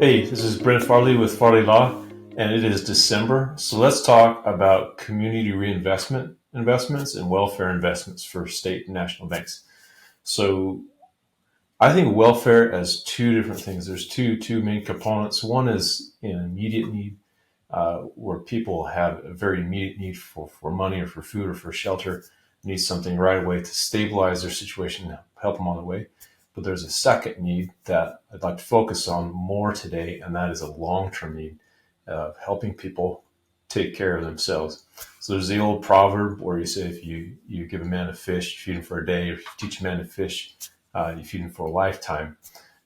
Hey, this is Brent Farley with Farley Law, and it is December. So let's talk about community reinvestment investments and welfare investments for state and national banks. So I think welfare as two different things. There's two main components. One is an immediate need, where people have a very immediate need for money or for food or for shelter, need something right away to stabilize their situation, help them on the way. But there's a second need that I'd like to focus on more today, and that is a long-term need of helping people take care of themselves. So there's the old proverb where you say if you give a man a fish, you feed him for a day. If you teach a man to fish, you feed him for a lifetime.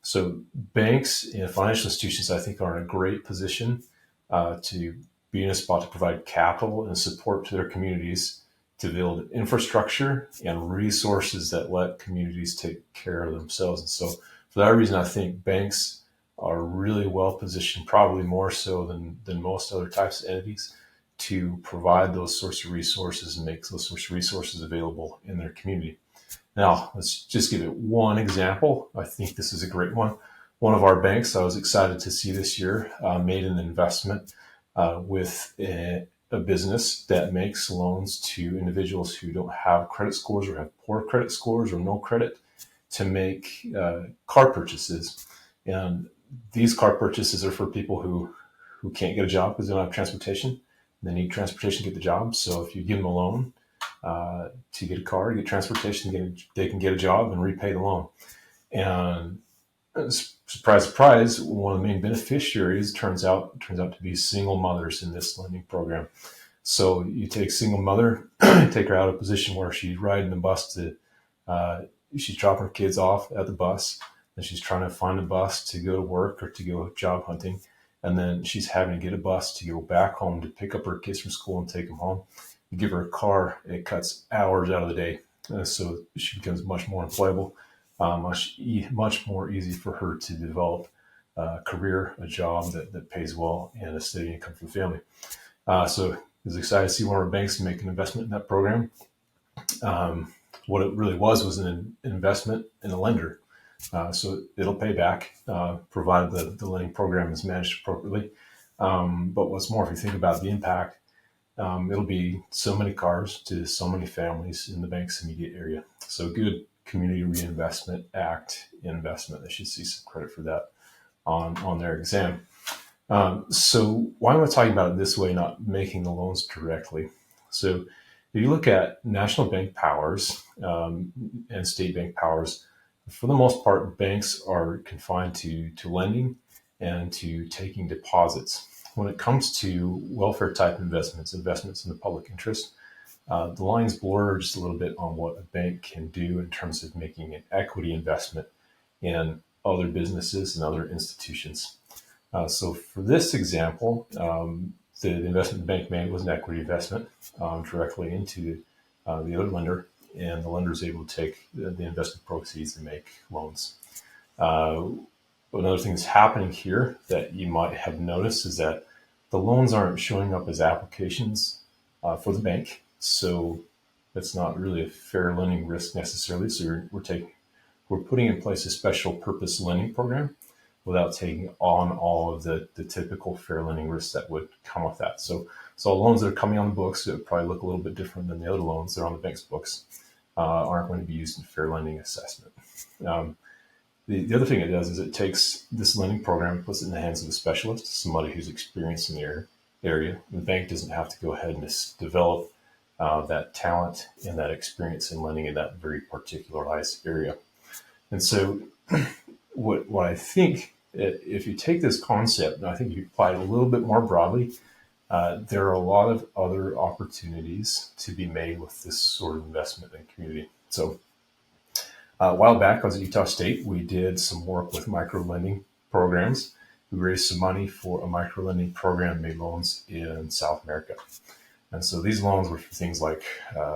So banks and financial institutions, I think, are in a great position to be in a spot to provide capital and support to their communities to build infrastructure and resources that let communities take care of themselves. And so, for that reason, I think banks are really well positioned, probably more so than most other types of entities, to provide those sorts of resources and make those sorts of resources available in their community. Now, let's just give it one example. I think this is a great one. One of our banks I was excited to see this year made an investment with a business that makes loans to individuals who don't have credit scores or have poor credit scores or no credit to make car purchases. And these car purchases are for people who can't get a job because they don't have transportation. They need transportation to get the job. So if you give them a loan to get a car, get transportation, they can get a job and repay the loan. And surprise, surprise, one of the main beneficiaries turns out to be single mothers in this lending program. So you take single mother, take her out of a position where she's riding the bus she's dropping her kids off at the bus, and she's trying to find a bus to go to work or to go job hunting, and then she's having to get a bus to go back home to pick up her kids from school and take them home. You give her a car, it cuts hours out of the day, so she becomes much more employable, much more easy for her to develop a career, a job that pays well, and a steady income for the family. So I was excited to see one of our banks make an investment in that program. What it really was an investment in a lender. So it'll pay back, provided the lending program is managed appropriately. But what's more, if you think about the impact, it'll be so many cars to so many families in the bank's immediate area. So good Community Reinvestment Act investment. They should see some credit for that on their exam. So why am I talking about it this way, not making the loans directly? So if you look at national bank powers and state bank powers, for the most part, banks are confined to lending and to taking deposits. When it comes to welfare type investments in the public interest, the lines blur just a little bit on what a bank can do in terms of making an equity investment in other businesses and other institutions. So for this example, the investment the bank made was an equity investment directly into the other lender, and the lender is able to take the investment proceeds and make loans. Another thing that's happening here that you might have noticed is that the loans aren't showing up as applications for the bank, so it's not really a fair lending risk necessarily. So we're putting in place a special purpose lending program without taking on all of the typical fair lending risks that would come with that. So loans that are coming on the books that probably look a little bit different than the other loans that are on the bank's books aren't going to be used in fair lending assessment. The other thing it does is it takes this lending program and puts it in the hands of a specialist, somebody who's experienced in the area. And the bank doesn't have to go ahead and develop that talent and that experience in lending in that very particularized area. And so what I think, if you take this concept, and I think you apply it a little bit more broadly, there are a lot of other opportunities to be made with this sort of investment in community. So a while back, I was at Utah State. We did some work with micro-lending programs. We raised some money for a micro-lending program, made loans in South America. And so these loans were for things like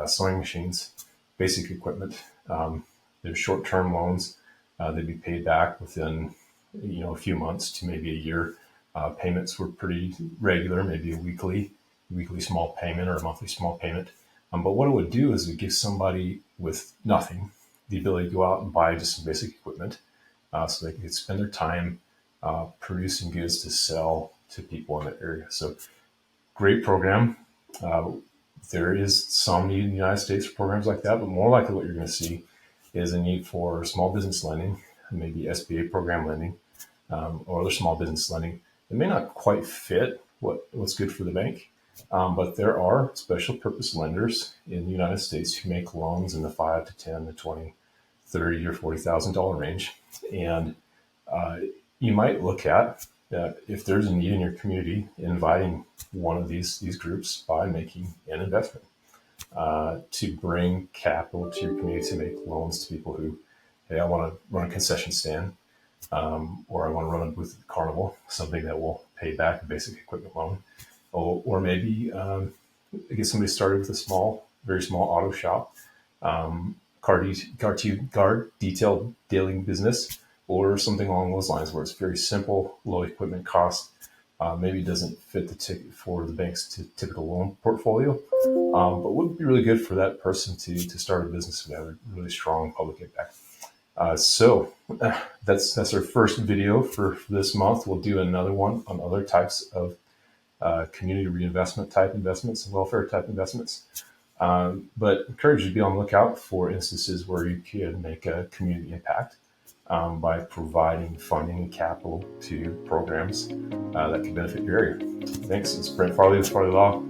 sewing machines, basic equipment. They're short-term loans. They'd be paid back within a few months to maybe a year. Payments were pretty regular, maybe a weekly small payment or a monthly small payment. But what it would do is it would give somebody with nothing the ability to go out and buy just some basic equipment so they could spend their time producing goods to sell to people in the area. So great program. Uh, there is some need in the United States for programs like that, but more likely what you're going to see is a need for small business lending, maybe SBA program lending, or other small business lending. It may not quite fit what's good for the bank, but there are special purpose lenders in the United States who make loans in the 5 to 10 to 20, 30 or $40,000 range. And you might look at if there's a need in your community, inviting one of these groups by making an investment to bring capital to your community to make loans to people who, hey, I want to run a concession stand, or I want to run a booth at the carnival, something that will pay back a basic equipment loan, or maybe get somebody started with a very small auto shop, car detail dealing business, or something along those lines where it's very simple, low equipment cost, maybe doesn't fit the ticket for the bank's typical loan portfolio, but would be really good for that person to start a business and have a really strong public impact. So that's our first video for this month. We'll do another one on other types of community reinvestment type investments and welfare type investments. But encourage you to be on the lookout for instances where you can make a community impact by providing funding and capital to programs that can benefit your area. Thanks. It's Brent Farley with Farley Law.